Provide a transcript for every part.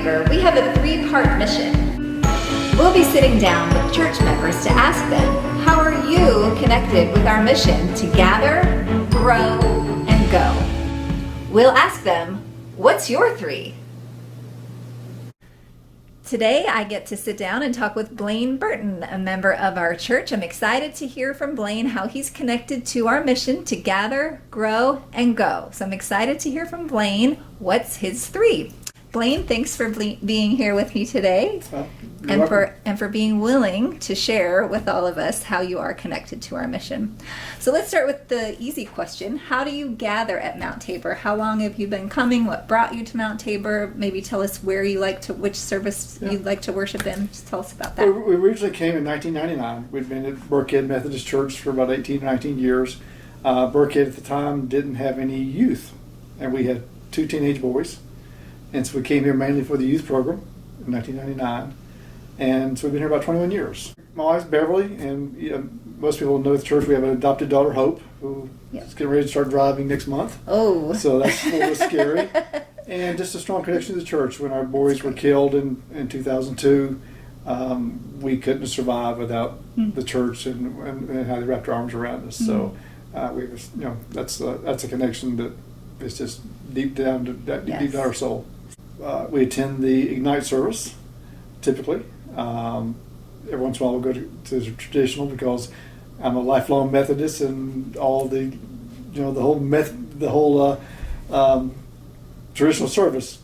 Tabor, we have a three-part mission. We'll be sitting down with church members to ask them, how are you connected with our mission to gather, grow, and go? We'll ask them, what's your three? Today I get to sit down and talk with Blaine Burton, a member of our church. I'm excited to hear from Blaine how he's connected to our mission to gather, grow, and go. So I'm excited to hear from Blaine. What's his three? Blaine, thanks for being here with me today and for being willing to share with all of us how you are connected to our mission. So let's start with the easy question. How do you gather at Mount Tabor? How long have you been coming? What brought you to Mount Tabor? Maybe tell us which service you'd like to worship in. Just tell us about that. We originally came in 1999. We'd been at Burkhead Methodist Church for about 18 or 19 years. Burkhead at the time didn't have any youth, and we had 2 teenage boys. And so we came here mainly for the youth program in 1999. And so we've been here about 21 years. My wife's Beverly, and most people know the church. We have an adopted daughter, Hope, who is getting ready to start driving next month. Oh. So that's a little scary. And just a strong connection to the church. When our boys were killed in 2002, we couldn't have survived without the church and how they wrapped their arms around us. So we was, that's a connection that is just deep down our soul. We attend the Ignite service, typically. Every once in a while we'll go to the traditional because I'm a lifelong Methodist, and all the whole traditional service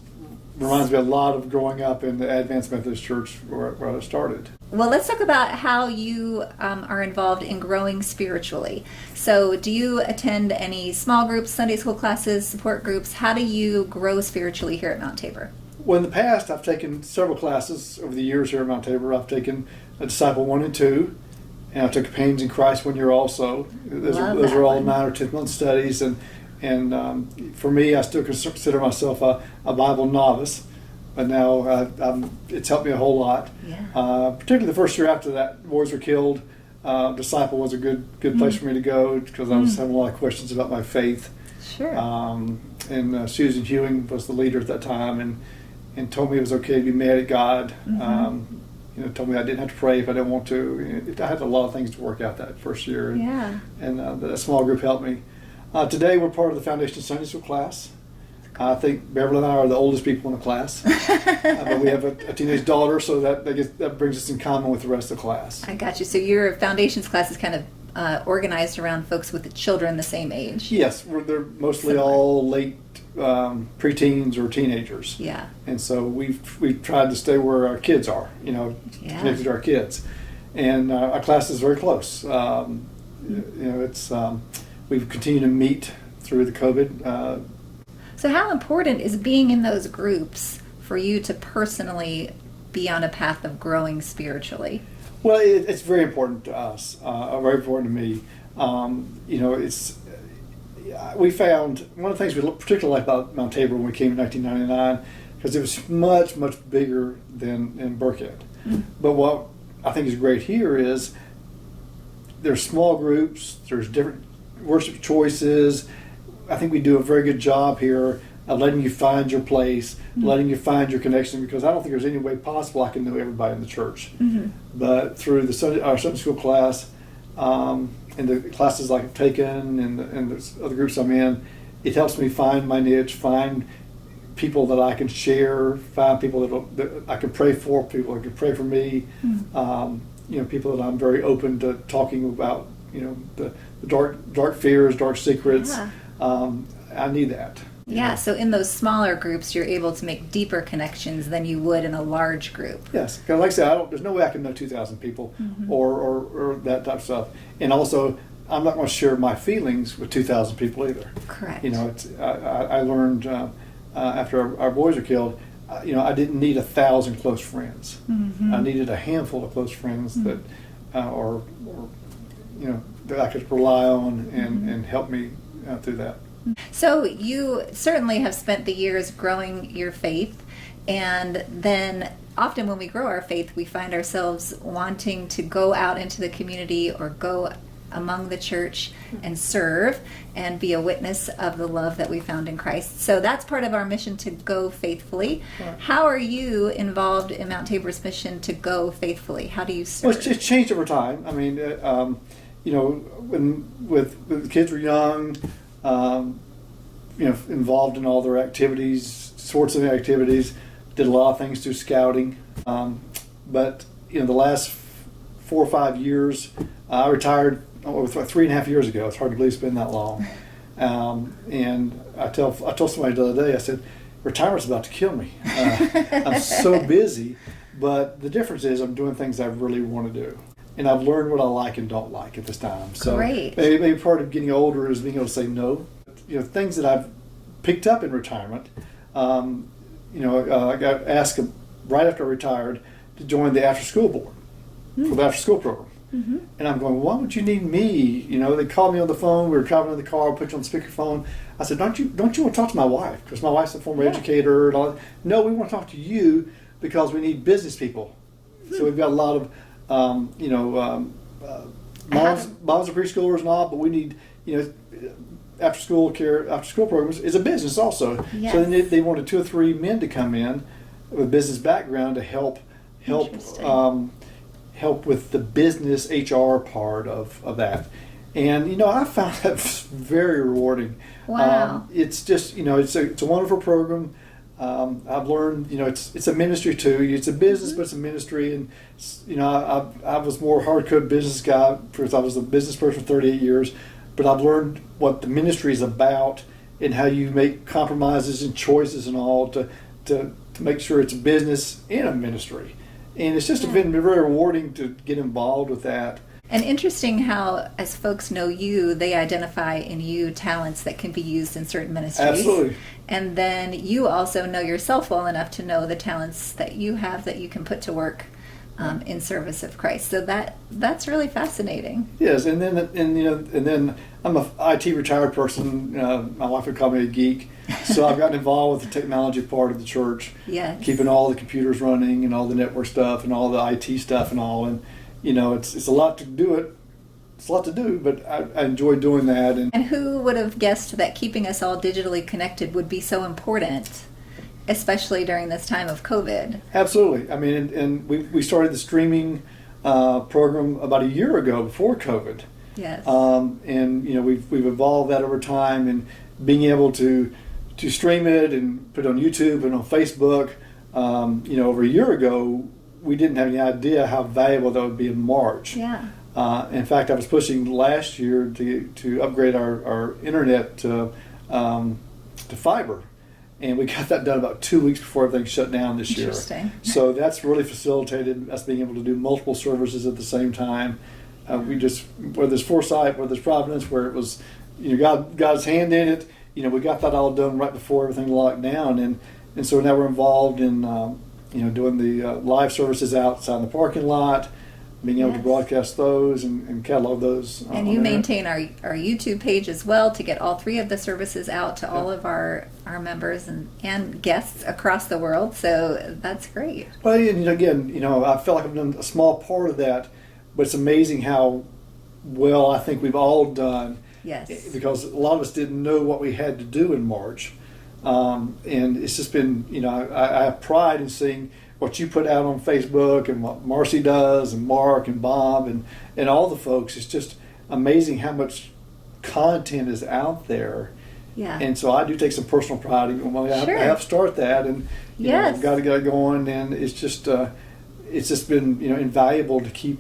reminds me a lot of growing up in the Advanced Methodist Church where I started. Well, let's talk about how you are involved in growing spiritually. So do you attend any small groups, Sunday school classes, support groups? How do you grow spiritually here at Mount Tabor? Well, in the past, I've taken several classes over the years here at Mount Tabor. I've taken a Disciple 1 and 2, and I took Pains in Christ 1 year also. Those are all 9 or 10 month studies, and for me, I still consider myself a Bible novice. But now it's helped me a whole lot. Yeah. Particularly the first year after that, boys were killed. Disciple was a good place for me to go because I was having a lot of questions about my faith. Sure. And Susan Hewing was the leader at that time, and told me it was okay to be mad at God. Told me I didn't have to pray if I didn't want to. I had a lot of things to work out that first year. And that small group helped me. Today we're part of the Foundation Sunday School class. I think Beverly and I are the oldest people in the class, but we have a teenage daughter, so that brings us in common with the rest of the class. I got you. So your Foundations class is kind of organized around folks with the children the same age. Yes, they're mostly all late preteens or teenagers. Yeah. And so we've tried to stay where our kids are, connected to our kids, and our class is very close. It's we've continued to meet through the COVID. So how important is being in those groups for you to personally be on a path of growing spiritually? Well, it's very important to us, very important to me. We found one of the things we particularly liked about Mount Tabor when we came in 1999, because it was much, much bigger than in Burkhead. But what I think is great here is there's small groups, there's different worship choices. I think we do a very good job here of letting you find your place, letting you find your connection, because I don't think there's any way possible I can know everybody in the church. But through our Sunday school class and the classes I've taken and the other groups I'm in, it helps me find my niche, find people that I can share, find people that I can pray for, people that can pray for me, people that I'm very open to talking about, the dark fears, dark secrets. Yeah. I need that. Yeah, so in those smaller groups, you're able to make deeper connections than you would in a large group. Yes, because like I said, there's no way I can know 2,000 people or that type of stuff. And also, I'm not going to share my feelings with 2,000 people either. Correct. I learned after our boys were killed, I didn't need 1,000 close friends. I needed a handful of close friends that I could rely on and help me through that. So you certainly have spent the years growing your faith, and then often when we grow our faith, we find ourselves wanting to go out into the community or go among the church and serve and be a witness of the love that we found in Christ. So that's part of our mission, to go faithfully. Right. How are you involved in Mount Tabor's mission to go faithfully? How do you serve? Well, it's changed over time. I mean, when the kids were young, involved in all their activities, sorts of activities, did a lot of things through scouting. But the last 4 or 5 years, I retired 3.5 years ago. It's hard to believe it's been that long. And I told somebody the other day, I said, retirement's about to kill me. I'm so busy, but the difference is I'm doing things I really want to do. And I've learned what I like and don't like at this time. So Great. maybe part of getting older is being able to say no. Things that I've picked up in retirement. I got asked right after I retired to join the after-school board for the after-school program. Mm-hmm. And I'm going, why would you need me? They called me on the phone. We were traveling in the car, put you on speakerphone. I said, don't you want to talk to my wife? Because my wife's a former educator and all that. No, we want to talk to you because we need business people. So we've got a lot of moms of preschoolers and all, but we need after school programs is a business also. Yes. So then they wanted 2 or 3 men to come in with a business background to help with the business HR part of that. And I found that very rewarding. Wow. It's just it's a wonderful program. I've learned it's a ministry too. It's a business, but it's a ministry. And I was more hardcore business guy because I was a business person for 38 years. But I've learned what the ministry is about and how you make compromises and choices and all to make sure it's a business and a ministry. And it's just been very rewarding to get involved with that. And interesting how, as folks know you, they identify in you talents that can be used in certain ministries. Absolutely. And then you also know yourself well enough to know the talents that you have that you can put to work in service of Christ. So that's really fascinating. Yes, and then I'm a IT retired person. My wife would call me a geek, so I've gotten involved with the technology part of the church. Yes. Keeping all the computers running and all the network stuff and all the IT stuff and all. And it's a lot to do it. It's a lot to do, but I enjoy doing that. And who would have guessed that keeping us all digitally connected would be so important, especially during this time of COVID? Absolutely. I mean, and we started the streaming program about a year ago before COVID. Yes. And we've evolved that over time, and being able to stream it and put it on YouTube and on Facebook. Over a year ago, we didn't have any idea how valuable that would be in March. Yeah. In fact, I was pushing last year to upgrade our internet to fiber. And we got that done about 2 weeks before everything shut down this year. Interesting. So that's really facilitated us being able to do multiple services at the same time. Where there's foresight, where there's providence, where it was, God's hand in it. We got that all done right before everything locked down, and so now we're involved in doing the live services outside in the parking lot, being able to broadcast those and catalog those. And you maintain our YouTube page as well to get all 3 of the services out to all of our members and guests across the world. So that's great. Well, and again, I feel like I've done a small part of that, but it's amazing how well I think we've all done. Yes. Because a lot of us didn't know what we had to do in March. And it's just been, I have pride in seeing what you put out on Facebook and what Marcy does and Mark and Bob and all the folks. It's just amazing how much content is out there. Yeah. And so I do take some personal pride in I have to start that, and I've got to get it going, and it's just been invaluable to keep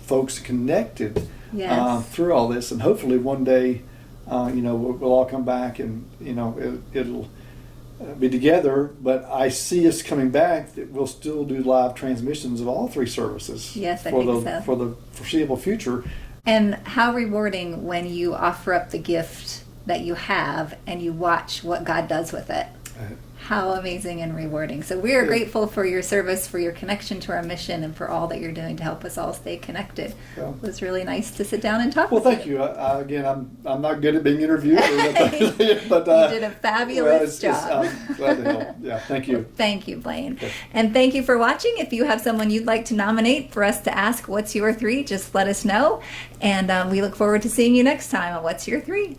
folks connected through all this, and hopefully one day we'll all come back and it'll be together. But I see us coming back that we'll still do live transmissions of all 3 services. Yes, I think so. For the foreseeable future. And how rewarding when you offer up the gift that you have and you watch what God does with it. How amazing and rewarding. So we are grateful for your service, for your connection to our mission, and for all that you're doing to help us all stay connected. It was really nice to sit down and talk with you. Well, thank you. Again, I'm not good at being interviewed, but you did a fabulous job. I'm glad to help. Yeah, thank you. Thank you, Blaine. Okay. And thank you for watching. If you have someone you'd like to nominate for us to ask What's Your 3, just let us know. And we look forward to seeing you next time on What's Your 3.